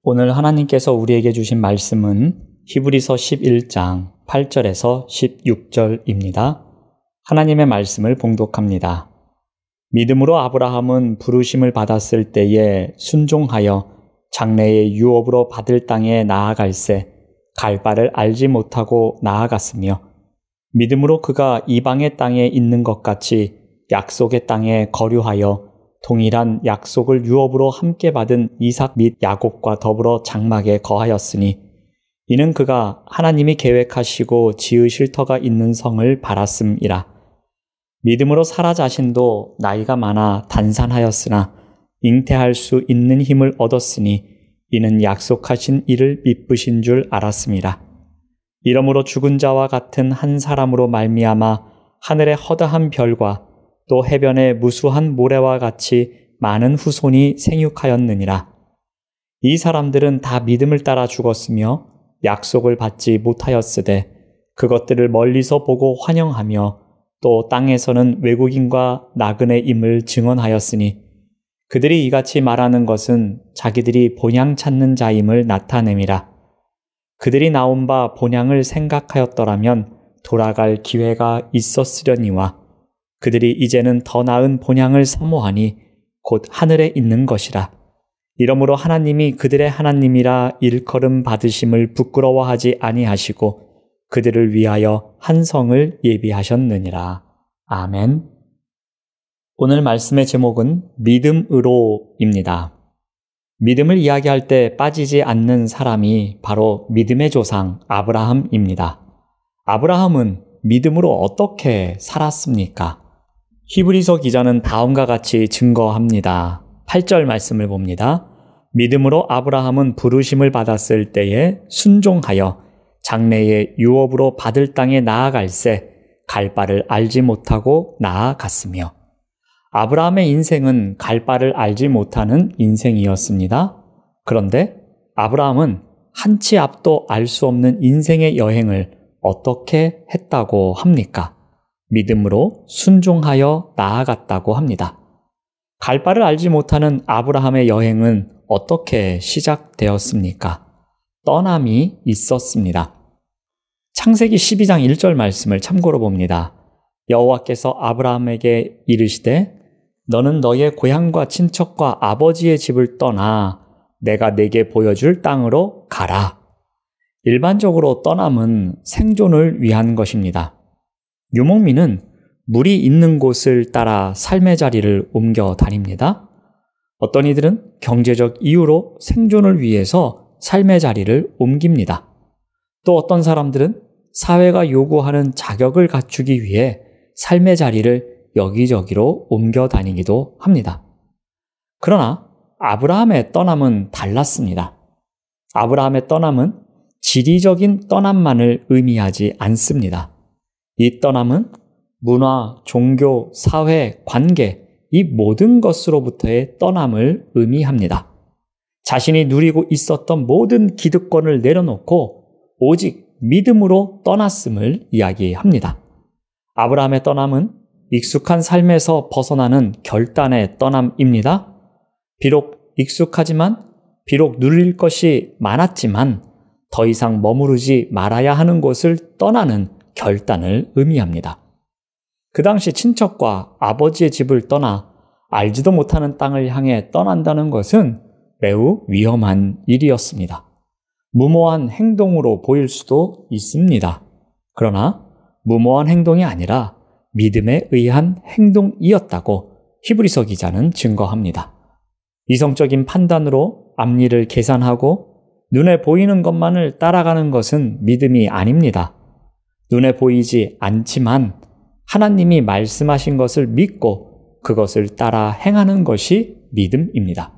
오늘 하나님께서 우리에게 주신 말씀은 히브리서 11장 8절에서 16절입니다. 하나님의 말씀을 봉독합니다. 믿음으로 아브라함은 부르심을 받았을 때에 순종하여 장래의 유업으로 받을 땅에 나아갈새 갈 바를 알지 못하고 나아갔으며 믿음으로 그가 이방의 땅에 있는 것 같이 약속의 땅에 거류하여 동일한 약속을 유업으로 함께 받은 이삭 및 야곱과 더불어 장막에 거하였으니 이는 그가 하나님이 계획하시고 지으실 터가 있는 성을 바랐음이라. 믿음으로 사라 자신도 나이가 많아 단산하였으나 잉태할 수 있는 힘을 얻었으니 이는 약속하신 이를 미쁘신 줄 알았음이라. 이러므로 죽은 자와 같은 한 사람으로 말미암아 하늘의 허다한 별과 또 해변의 무수한 모래와 같이 많은 후손이 생육하였느니라. 이 사람들은 다 믿음을 따라 죽었으며 약속을 받지 못하였으되 그것들을 멀리서 보고 환영하며 또 땅에서는 외국인과 나그네 임을 증언하였으니 그들이 이같이 말하는 것은 자기들이 본향 찾는 자임을 나타냄이라. 그들이 나온 바 본향을 생각하였더라면 돌아갈 기회가 있었으려니와 그들이 이제는 더 나은 본향을 사모하니 곧 하늘에 있는 것이라. 이러므로 하나님이 그들의 하나님이라 일컬음 받으심을 부끄러워하지 아니하시고 그들을 위하여 한 성을 예비하셨느니라. 아멘. 오늘 말씀의 제목은 믿음으로입니다. 믿음을 이야기할 때 빠지지 않는 사람이 바로 믿음의 조상 아브라함입니다. 아브라함은 믿음으로 어떻게 살았습니까? 히브리서 기자는 다음과 같이 증거합니다. 8절 말씀을 봅니다. 믿음으로 아브라함은 부르심을 받았을 때에 순종하여 장래의 유업으로 받을 땅에 나아갈새 갈 바를 알지 못하고 나아갔으며 아브라함의 인생은 갈 바를 알지 못하는 인생이었습니다. 그런데 아브라함은 한치 앞도 알 수 없는 인생의 여행을 어떻게 했다고 합니까? 믿음으로 순종하여 나아갔다고 합니다. 갈 바를 알지 못하는 아브라함의 여행은 어떻게 시작되었습니까? 떠남이 있었습니다. 창세기 12장 1절 말씀을 참고로 봅니다. 여호와께서 아브라함에게 이르시되 너는 너의 고향과 친척과 아버지의 집을 떠나 내가 내게 보여줄 땅으로 가라. 일반적으로 떠남은 생존을 위한 것입니다. 유목민은 물이 있는 곳을 따라 삶의 자리를 옮겨 다닙니다. 어떤 이들은 경제적 이유로 생존을 위해서 삶의 자리를 옮깁니다. 또 어떤 사람들은 사회가 요구하는 자격을 갖추기 위해 삶의 자리를 여기저기로 옮겨 다니기도 합니다. 그러나 아브라함의 떠남은 달랐습니다. 아브라함의 떠남은 지리적인 떠남만을 의미하지 않습니다. 이 떠남은 문화, 종교, 사회, 관계, 이 모든 것으로부터의 떠남을 의미합니다. 자신이 누리고 있었던 모든 기득권을 내려놓고 오직 믿음으로 떠났음을 이야기합니다. 아브라함의 떠남은 익숙한 삶에서 벗어나는 결단의 떠남입니다. 비록 익숙하지만, 비록 누릴 것이 많았지만 더 이상 머무르지 말아야 하는 곳을 떠나는 결단을 의미합니다. 그 당시 친척과 아버지의 집을 떠나 알지도 못하는 땅을 향해 떠난다는 것은 매우 위험한 일이었습니다. 무모한 행동으로 보일 수도 있습니다. 그러나 무모한 행동이 아니라 믿음에 의한 행동이었다고 히브리서 기자는 증거합니다. 이성적인 판단으로 앞일을 계산하고 눈에 보이는 것만을 따라가는 것은 믿음이 아닙니다. 눈에 보이지 않지만 하나님이 말씀하신 것을 믿고 그것을 따라 행하는 것이 믿음입니다.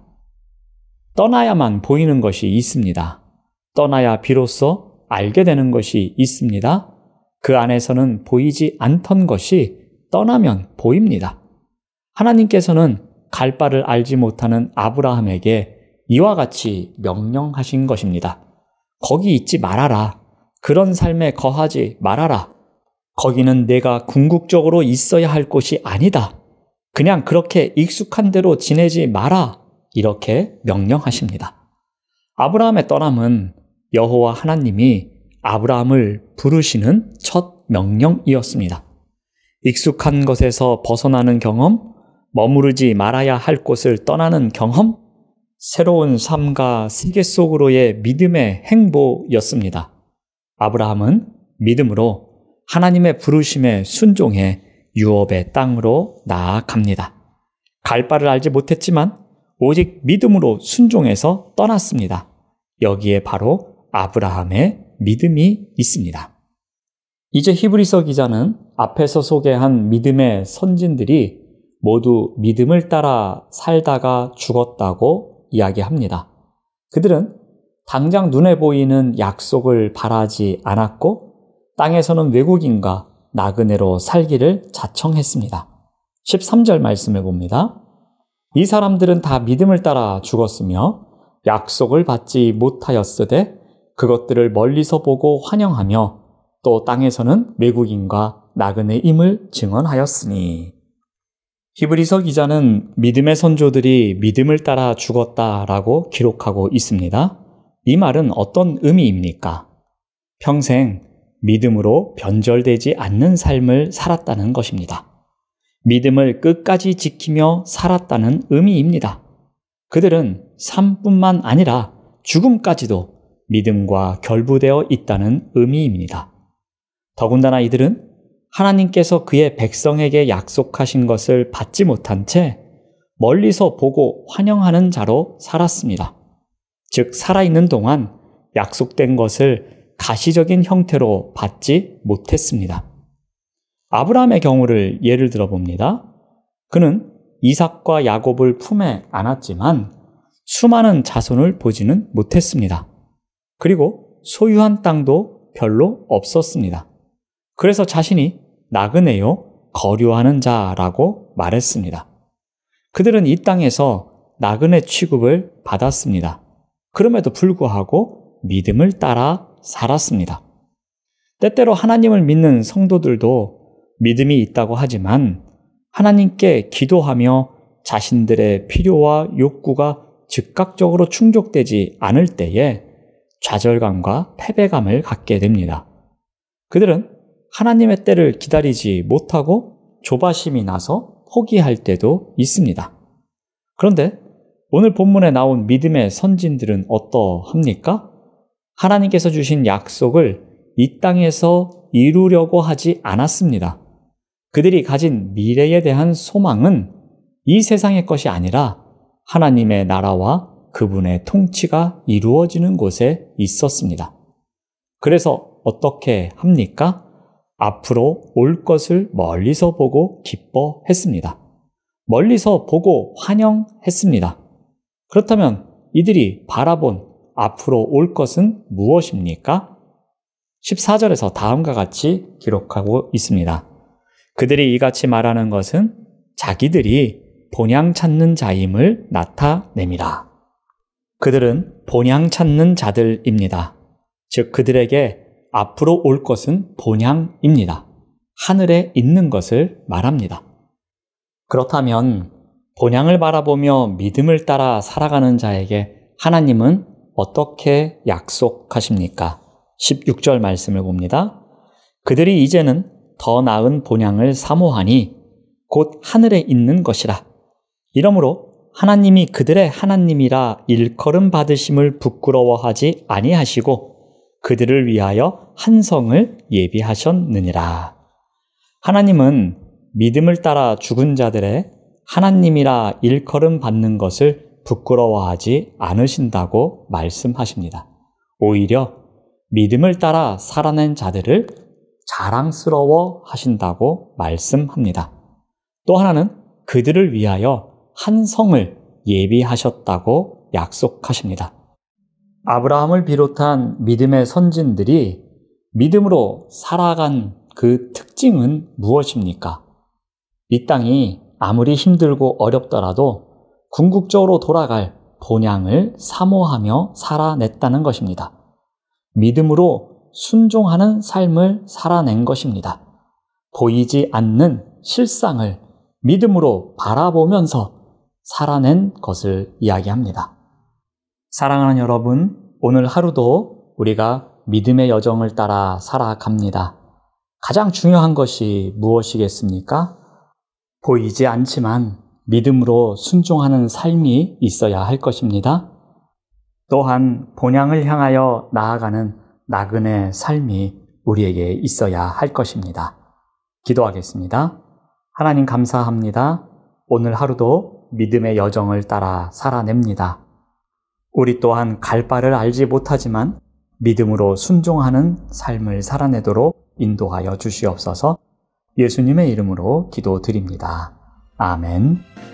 떠나야만 보이는 것이 있습니다. 떠나야 비로소 알게 되는 것이 있습니다. 그 안에서는 보이지 않던 것이 떠나면 보입니다. 하나님께서는 갈 바를 알지 못하는 아브라함에게 이와 같이 명령하신 것입니다. 거기 있지 말아라. 그런 삶에 거하지 말아라. 거기는 내가 궁극적으로 있어야 할 곳이 아니다. 그냥 그렇게 익숙한 대로 지내지 마라. 이렇게 명령하십니다. 아브라함의 떠남은 여호와 하나님이 아브라함을 부르시는 첫 명령이었습니다. 익숙한 것에서 벗어나는 경험, 머무르지 말아야 할 곳을 떠나는 경험, 새로운 삶과 세계 속으로의 믿음의 행보였습니다. 아브라함은 믿음으로 하나님의 부르심에 순종해 유업의 땅으로 나아갑니다. 갈 바를 알지 못했지만 오직 믿음으로 순종해서 떠났습니다. 여기에 바로 아브라함의 믿음이 있습니다. 이제 히브리서 기자는 앞에서 소개한 믿음의 선진들이 모두 믿음을 따라 살다가 죽었다고 이야기합니다. 그들은 당장 눈에 보이는 약속을 바라지 않았고 땅에서는 외국인과 나그네로 살기를 자청했습니다. 13절 말씀을 봅니다. 이 사람들은 다 믿음을 따라 죽었으며 약속을 받지 못하였으되 그것들을 멀리서 보고 환영하며 또 땅에서는 외국인과 나그네임을 증언하였으니. 히브리서 기자는 믿음의 선조들이 믿음을 따라 죽었다라고 기록하고 있습니다. 이 말은 어떤 의미입니까? 평생 믿음으로 변절되지 않는 삶을 살았다는 것입니다. 믿음을 끝까지 지키며 살았다는 의미입니다. 그들은 삶뿐만 아니라 죽음까지도 믿음과 결부되어 있다는 의미입니다. 더군다나 이들은 하나님께서 그의 백성에게 약속하신 것을 받지 못한 채 멀리서 보고 환영하는 자로 살았습니다. 즉, 살아있는 동안 약속된 것을 가시적인 형태로 받지 못했습니다. 아브라함의 경우를 예를 들어 봅니다. 그는 이삭과 야곱을 품에 안았지만 수많은 자손을 보지는 못했습니다. 그리고 소유한 땅도 별로 없었습니다. 그래서 자신이 나그네요, 거류하는 자라고 말했습니다. 그들은 이 땅에서 나그네 취급을 받았습니다. 그럼에도 불구하고 믿음을 따라 살았습니다. 때때로 하나님을 믿는 성도들도 믿음이 있다고 하지만 하나님께 기도하며 자신들의 필요와 욕구가 즉각적으로 충족되지 않을 때에 좌절감과 패배감을 갖게 됩니다. 그들은 하나님의 때를 기다리지 못하고 조바심이 나서 포기할 때도 있습니다. 그런데 오늘 본문에 나온 믿음의 선진들은 어떠합니까? 하나님께서 주신 약속을 이 땅에서 이루려고 하지 않았습니다. 그들이 가진 미래에 대한 소망은 이 세상의 것이 아니라 하나님의 나라와 그분의 통치가 이루어지는 곳에 있었습니다. 그래서 어떻게 합니까? 앞으로 올 것을 멀리서 보고 기뻐했습니다. 멀리서 보고 환영했습니다. 그렇다면 이들이 바라본 앞으로 올 것은 무엇입니까? 14절에서 다음과 같이 기록하고 있습니다. 그들이 이같이 말하는 것은 자기들이 본향 찾는 자임을 나타냅니다. 그들은 본향 찾는 자들입니다. 즉 그들에게 앞으로 올 것은 본향입니다. 하늘에 있는 것을 말합니다. 그렇다면 본향을 바라보며 믿음을 따라 살아가는 자에게 하나님은 어떻게 약속하십니까? 16절 말씀을 봅니다. 그들이 이제는 더 나은 본향을 사모하니 곧 하늘에 있는 것이라. 이러므로 하나님이 그들의 하나님이라 일컬음 받으심을 부끄러워하지 아니하시고 그들을 위하여 한 성을 예비하셨느니라. 하나님은 믿음을 따라 죽은 자들의 하나님이라 일컬음 받는 것을 부끄러워하지 않으신다고 말씀하십니다. 오히려 믿음을 따라 살아낸 자들을 자랑스러워 하신다고 말씀합니다. 또 하나는 그들을 위하여 한 성을 예비하셨다고 약속하십니다. 아브라함을 비롯한 믿음의 선진들이 믿음으로 살아간 그 특징은 무엇입니까? 이 땅이 아무리 힘들고 어렵더라도 궁극적으로 돌아갈 본향을 사모하며 살아냈다는 것입니다. 믿음으로 순종하는 삶을 살아낸 것입니다. 보이지 않는 실상을 믿음으로 바라보면서 살아낸 것을 이야기합니다. 사랑하는 여러분, 오늘 하루도 우리가 믿음의 여정을 따라 살아갑니다. 가장 중요한 것이 무엇이겠습니까? 보이지 않지만 믿음으로 순종하는 삶이 있어야 할 것입니다. 또한 본향을 향하여 나아가는 나그네 삶이 우리에게 있어야 할 것입니다. 기도하겠습니다. 하나님 감사합니다. 오늘 하루도 믿음의 여정을 따라 살아냅니다. 우리 또한 갈 바를 알지 못하지만 믿음으로 순종하는 삶을 살아내도록 인도하여 주시옵소서. 예수님의 이름으로 기도드립니다. 아멘.